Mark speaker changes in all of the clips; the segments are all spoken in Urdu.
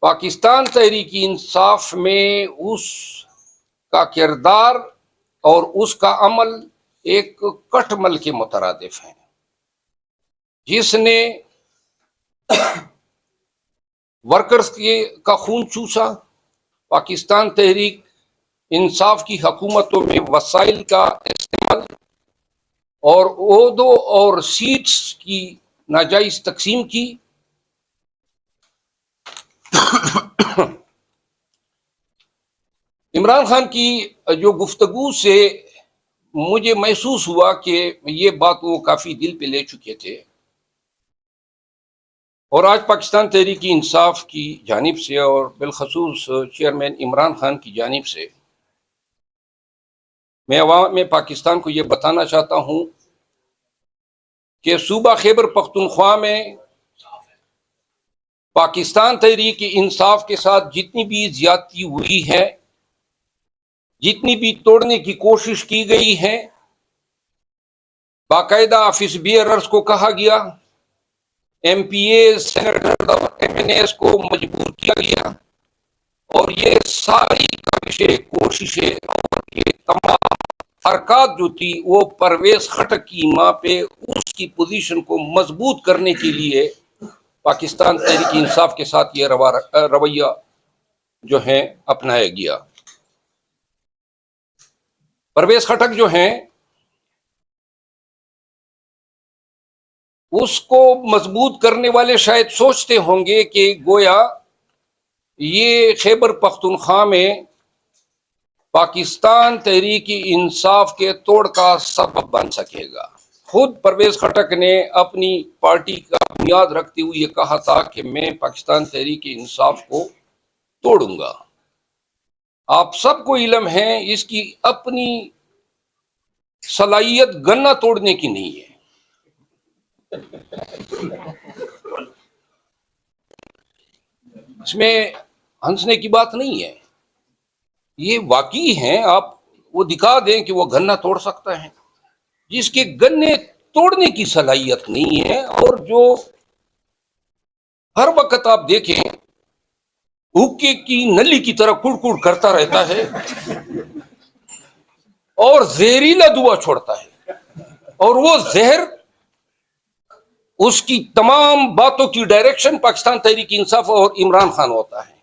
Speaker 1: پاکستان تحریک انصاف میں اس کا کردار اور اس کا عمل ایک کٹمل کے مترادف ہیں، جس نے ورکرز کا خون چوسا، پاکستان تحریک انصاف کی حکومتوں میں وسائل کا استعمال اور عہدوں اور سیٹس کی ناجائز تقسیم کی، عمران خان کی جو گفتگو سے مجھے محسوس ہوا کہ یہ بات وہ کافی دل پہ لے چکے تھے، اور آج پاکستان تحریک انصاف کی جانب سے اور بالخصوص چیئرمین عمران خان کی جانب سے میں عوام پاکستان کو یہ بتانا چاہتا ہوں کہ صوبہ خیبر پختونخوا میں پاکستان تحریک انصاف کے ساتھ جتنی بھی زیادتی ہوئی ہے، جتنی بھی توڑنے کی کوشش کی گئی ہے، باقاعدہ آفس بیئررز کو کہا گیا، ایم پی اے سینیٹر اور ایم این ایز کو مجبور کیا گیا، اور یہ ساری کوششیں اور یہ تمام حرکات جو تھی وہ پرویز خٹک کی ماں پہ اس کی پوزیشن کو مضبوط کرنے کے لیے پاکستان تحریک انصاف کے ساتھ یہ رویہ جو ہے اپنایا گیا۔ پرویز خٹک جو ہیں اس کو مضبوط کرنے والے شاید سوچتے ہوں گے کہ گویا یہ خیبر پختونخوا میں پاکستان تحریک انصاف کے توڑ کا سبب بن سکے گا۔ خود پرویز خٹک نے اپنی پارٹی کا بنیاد رکھتے ہوئے یہ کہا تھا کہ میں پاکستان تحریک انصاف کو توڑوں گا۔ آپ سب کو علم ہے اس کی اپنی صلاحیت گنا توڑنے کی نہیں ہے، اس میں ہنسنے کی بات نہیں ہے، یہ واقعی ہیں۔ آپ وہ دکھا دیں کہ وہ گنا توڑ سکتا ہے، جس کے گنے توڑنے کی صلاحیت نہیں ہے، اور جو ہر وقت آپ دیکھیں حقے کی نلی کی طرح کڑ کڑ کرتا رہتا ہے اور زہریلا دعا چھوڑتا ہے، اور وہ زہر اس کی تمام باتوں کی ڈائریکشن پاکستان تحریک انصاف اور عمران خان ہوتا ہے۔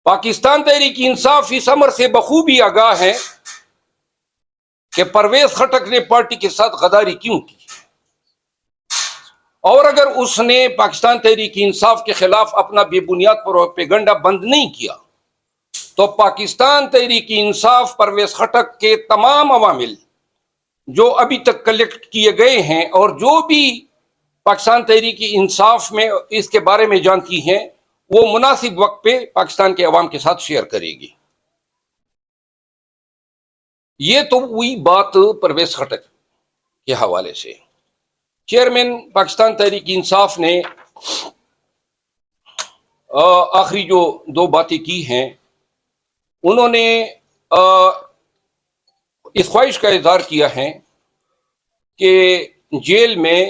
Speaker 1: پاکستان تحریک انصاف اس امر سے بخوبی آگاہ ہے کہ پرویز خٹک نے پارٹی کے ساتھ غداری کیوں کی، اور اگر اس نے پاکستان تحریک انصاف کے خلاف اپنا بے بنیاد پروپیگنڈا بند نہیں کیا تو پاکستان تحریک انصاف پرویز خٹک کے تمام عوامل جو ابھی تک کلیکٹ کیے گئے ہیں اور جو بھی پاکستان تحریک انصاف میں اس کے بارے میں جانتی ہیں، وہ مناسب وقت پہ پاکستان کے عوام کے ساتھ شیئر کرے گی۔ یہ تو ہوئی بات پرویز خٹک کے حوالے سے۔ چیئرمین پاکستان تحریک انصاف نے آخری جو دو باتیں کی ہیں، انہوں نے اس خواہش کا اظہار کیا ہے کہ جیل میں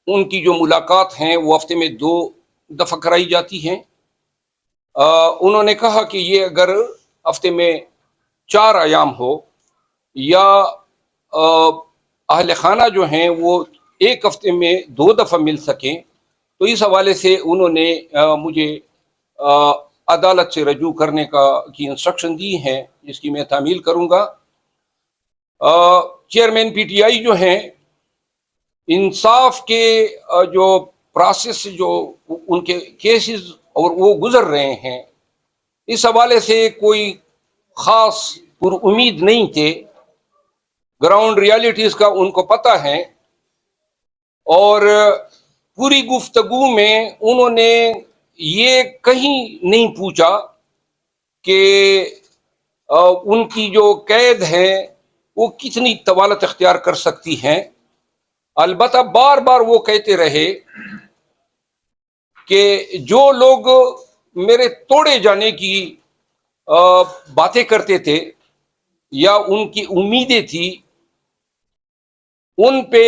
Speaker 1: ان کی جو ملاقات ہیں وہ ہفتے میں 2 دفعہ کرائی جاتی ہیں۔ انہوں نے کہا کہ یہ اگر ہفتے میں 4 ایام ہو یا اہل خانہ جو ہیں وہ ایک ہفتے میں 2 دفعہ مل سکیں، تو اس حوالے سے انہوں نے مجھے عدالت سے رجوع کرنے کی انسٹرکشن دی ہیں، جس کی میں تعمیل کروں گا۔ چیئرمین پی ٹی آئی جو ہیں، انصاف کے جو پروسیس جو ان کے کیسز اور وہ گزر رہے ہیں، اس حوالے سے کوئی خاص پر امید نہیں تھے۔ گراؤنڈ ریالٹیز کا ان کو پتہ ہے، اور پوری گفتگو میں انہوں نے یہ کہیں نہیں پوچھا کہ ان کی جو قید ہے وہ کتنی طوالت اختیار کر سکتی ہیں۔ البتہ بار بار وہ کہتے رہے کہ جو لوگ میرے توڑے جانے کی باتیں کرتے تھے یا ان کی امیدیں تھی، ان پہ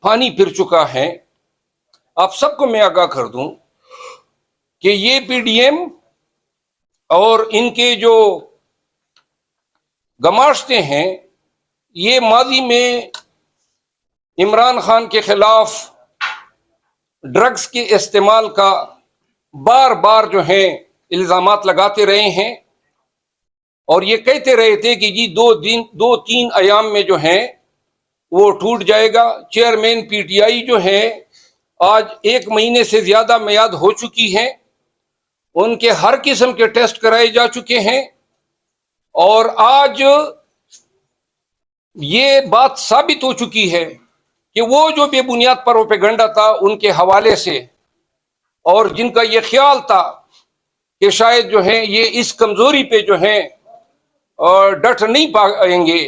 Speaker 1: پانی پھر چکا ہے۔ آپ سب کو میں آگاہ کر دوں کہ یہ پی ڈی ایم اور ان کے جو گماشتے ہیں یہ ماضی میں عمران خان کے خلاف ڈرگز کے استعمال کا بار بار جو ہیں الزامات لگاتے رہے ہیں، اور یہ کہتے رہے تھے کہ جی 2-3 ایام میں جو ہیں وہ ٹوٹ جائے گا۔ چیئرمین پی ٹی آئی جو ہیں آج 1 مہینے سے زیادہ میعاد ہو چکی ہے، ان کے ہر قسم کے ٹیسٹ کرائے جا چکے ہیں، اور آج یہ بات ثابت ہو چکی ہے کہ وہ جو بے بنیاد پروپیگنڈا تھا ان کے حوالے سے، اور جن کا یہ خیال تھا کہ شاید جو ہے یہ اس کمزوری پہ جو ہیں ڈٹ نہیں پائیں گے،